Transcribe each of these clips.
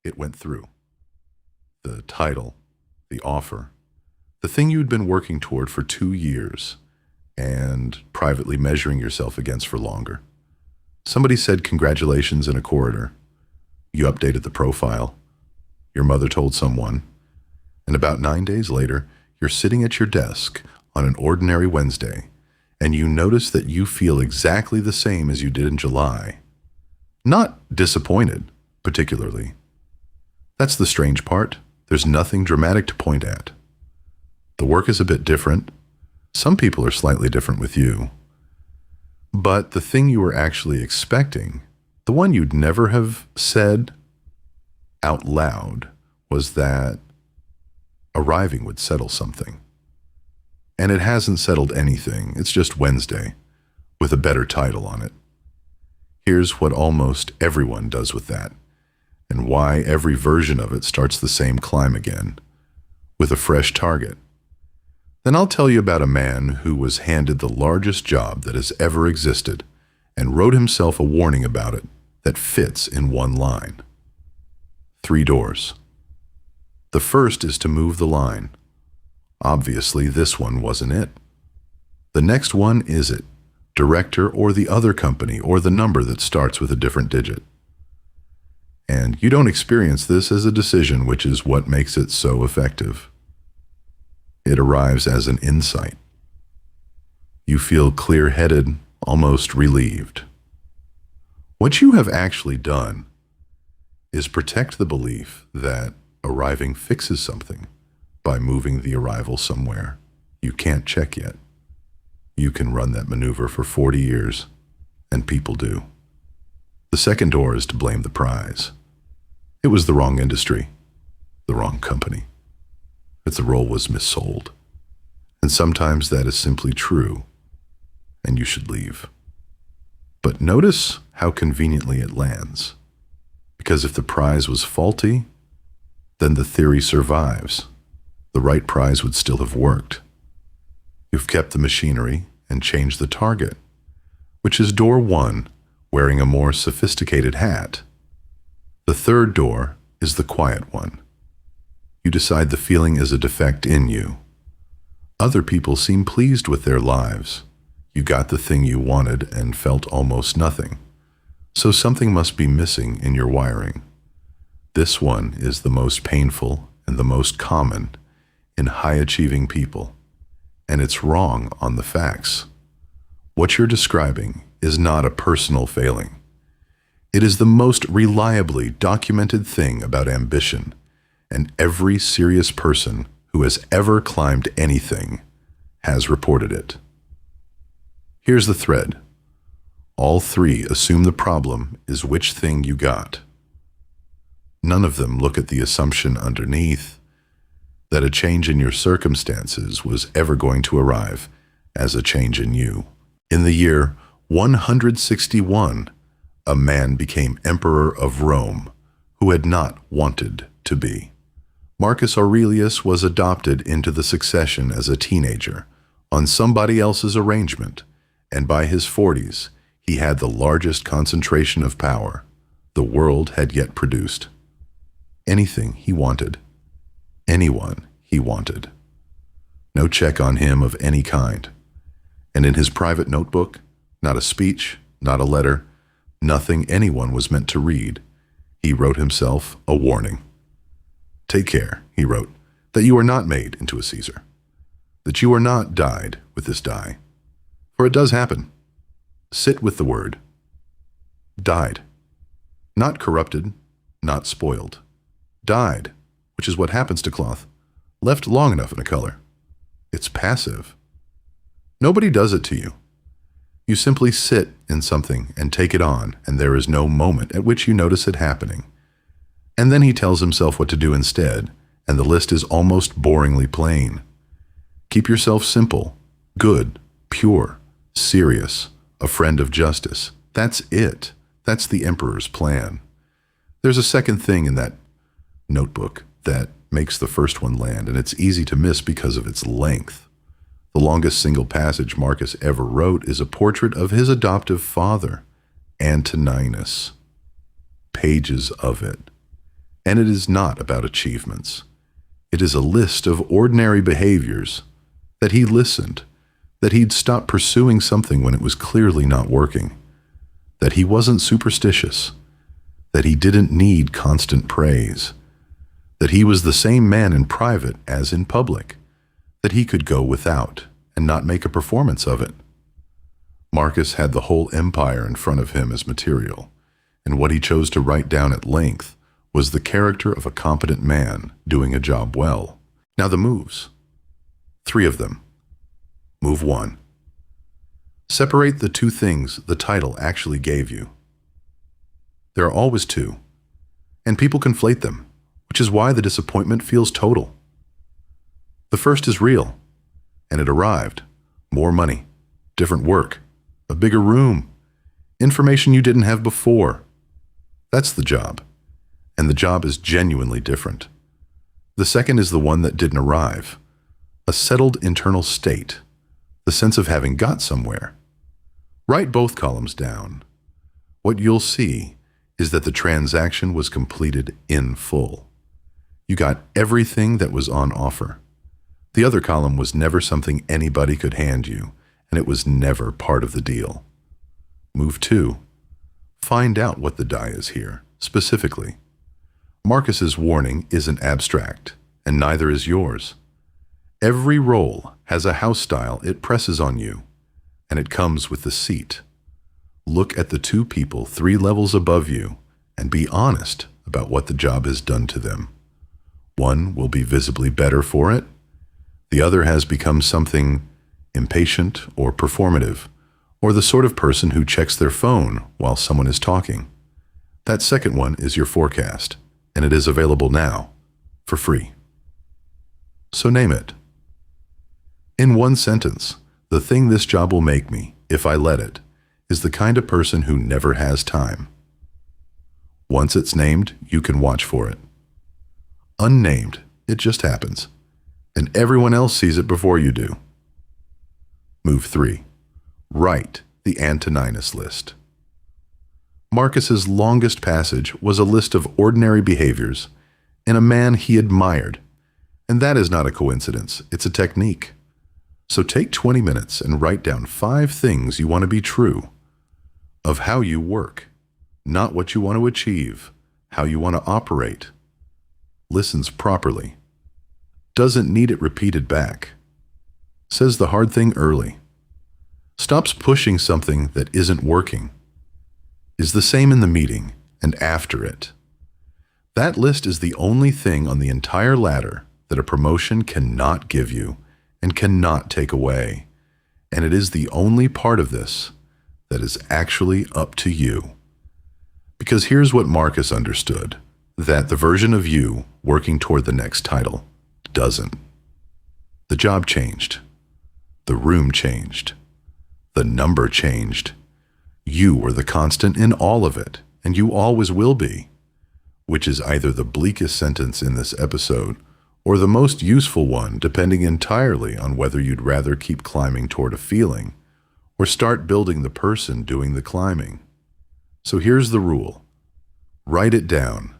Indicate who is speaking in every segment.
Speaker 1: It went through. The title, the offer, the thing you'd been working toward for 2 years and privately measuring yourself against for longer. Somebody said congratulations in a corridor. You updated the profile. Your mother told someone. And about 9 days later, you're sitting at your desk on an ordinary Wednesday, and you notice that you feel exactly the same as you did in July. Not disappointed, particularly. That's the strange part. There's nothing dramatic to point at. The work is a bit different. Some people are slightly different with you. But the thing you were actually expecting, the one you'd never have said out loud, was that arriving would settle something. And it hasn't settled anything. It's just Wednesday, with a better title on it. Here's what almost everyone does with that, and why every version of it starts the same climb again, with a fresh target. Then I'll tell you about a man who was handed the largest job that has ever existed and wrote himself a warning about it that fits in one line. 3 doors. The first is to move the line. Obviously, this one wasn't it. The next one is it, director or the other company or the number that starts with a different digit. And you don't experience this as a decision, which is what makes it so effective. It arrives as an insight. You feel clear-headed, almost relieved. What you have actually done is protect the belief that arriving fixes something by moving the arrival somewhere you can't check yet. You can run that maneuver for 40 years, and people do. The second door is to blame the prize. It was the wrong industry, the wrong company. That the role was missold. And sometimes that is simply true, and you should leave. But notice how conveniently it lands. Because if the prize was faulty, then the theory survives. The right prize would still have worked. You've kept the machinery and changed the target, which is door 1, wearing a more sophisticated hat. The third door is the quiet one. You decide the feeling is a defect in you. Other people seem pleased with their lives. You got the thing you wanted and felt almost nothing. So something must be missing in your wiring. This one is the most painful and the most common in high-achieving people. And it's wrong on the facts. What you're describing is not a personal failing. It is the most reliably documented thing about ambition, and every serious person who has ever climbed anything has reported it. Here's the thread. All 3 assume the problem is which thing you got. None of them look at the assumption underneath that a change in your circumstances was ever going to arrive as a change in you. In the year 161, a man became emperor of Rome who had not wanted to be. Marcus Aurelius was adopted into the succession as a teenager on somebody else's arrangement, and by his 40s, he had the largest concentration of power the world had yet produced. Anything he wanted. Anyone he wanted. No check on him of any kind. And in his private notebook, not a speech, not a letter, nothing anyone was meant to read, he wrote himself a warning. Take care, he wrote, that you are not made into a Caesar, that you are not dyed with this dye. For it does happen. Sit with the word. Dyed. Not corrupted, not spoiled. Dyed, which is what happens to cloth, left long enough in a color. It's passive. Nobody does it to you. You simply sit in something and take it on, and there is no moment at which you notice it happening. And then he tells himself what to do instead, and the list is almost boringly plain. Keep yourself simple, good, pure, serious, a friend of justice. That's it. That's the emperor's plan. There's a second thing in that notebook that makes the first one land, and it's easy to miss because of its length. The longest single passage Marcus ever wrote is a portrait of his adoptive father, Antoninus. Pages of it. And it is not about achievements. It is a list of ordinary behaviors that he listened, that he'd stopped pursuing something when it was clearly not working, that he wasn't superstitious, that he didn't need constant praise, that he was the same man in private as in public, that he could go without and not make a performance of it. Marcus had the whole empire in front of him as material, and what he chose to write down at length was the character of a competent man doing a job well. Now the moves. 3 of them. Move 1. Separate the 2 things the title actually gave you. There are always 2, and people conflate them, which is why the disappointment feels total. The first is real, and it arrived. More money, different work, a bigger room, information you didn't have before. That's the job, and the job is genuinely different. The second is the one that didn't arrive, a settled internal state, the sense of having got somewhere. Write both columns down. What you'll see is that the transaction was completed in full. You got everything that was on offer. The other column was never something anybody could hand you, and it was never part of the deal. Move 2. Find out what the die is here, specifically. Marcus's warning isn't abstract, and neither is yours. Every role has a house style it presses on you, and it comes with the seat. Look at the 2 people 3 levels above you and be honest about what the job has done to them. One will be visibly better for it. The other has become something impatient or performative, or the sort of person who checks their phone while someone is talking. That second one is your forecast, and it is available now, for free. So name it. In one sentence, the thing this job will make me, if I let it, is the kind of person who never has time. Once it's named, you can watch for it. Unnamed, it just happens, and everyone else sees it before you do. Move 3. Write the Antoninus list. Marcus's longest passage was a list of ordinary behaviors in a man he admired, and that is not a coincidence, it's a technique. So take 20 minutes and write down 5 things you want to be true of how you work, not what you want to achieve, how you want to operate. Listens properly. Doesn't need it repeated back. Says the hard thing early. Stops pushing something that isn't working. Is the same in the meeting and after it. That list is the only thing on the entire ladder that a promotion cannot give you and cannot take away, and it is the only part of this that is actually up to you. Because here's what Marcus understood, that the version of you working toward the next title doesn't. The job changed. The room changed. The number changed. You were the constant in all of it, and you always will be, which is either the bleakest sentence in this episode or the most useful one, depending entirely on whether you'd rather keep climbing toward a feeling or start building the person doing the climbing. So here's the rule. Write it down.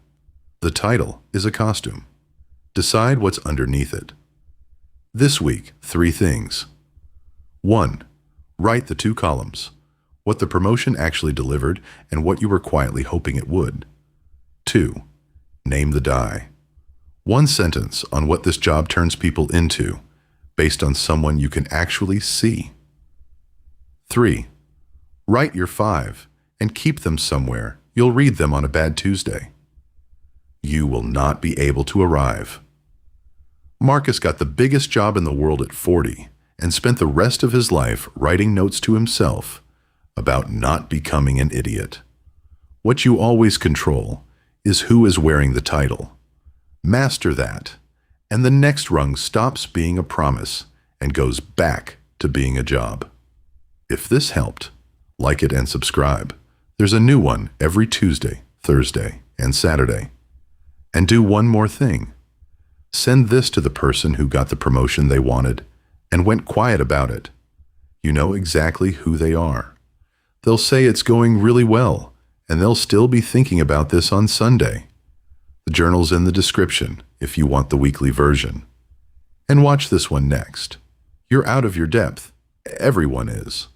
Speaker 1: The title is a costume. Decide what's underneath it. This week, 3 things. 1. Write the 2 columns, what the promotion actually delivered and what you were quietly hoping it would. 2. Name the die. 1 sentence on what this job turns people into, based on someone you can actually see. 3. Write your 5 and keep them somewhere. You'll read them on a bad Tuesday. You will not be able to arrive. Marcus got the biggest job in the world at 40 and spent the rest of his life writing notes to himself about not becoming an idiot. What you always control is who is wearing the title. Master that, and the next rung stops being a promise and goes back to being a job. If this helped, like it and subscribe. There's a new one every Tuesday, Thursday, and Saturday. And do one more thing. Send this to the person who got the promotion they wanted and went quiet about it. You know exactly who they are. They'll say it's going really well, and they'll still be thinking about this on Sunday. The journal's in the description if you want the weekly version. And watch this one next. You're out of your depth. Everyone is.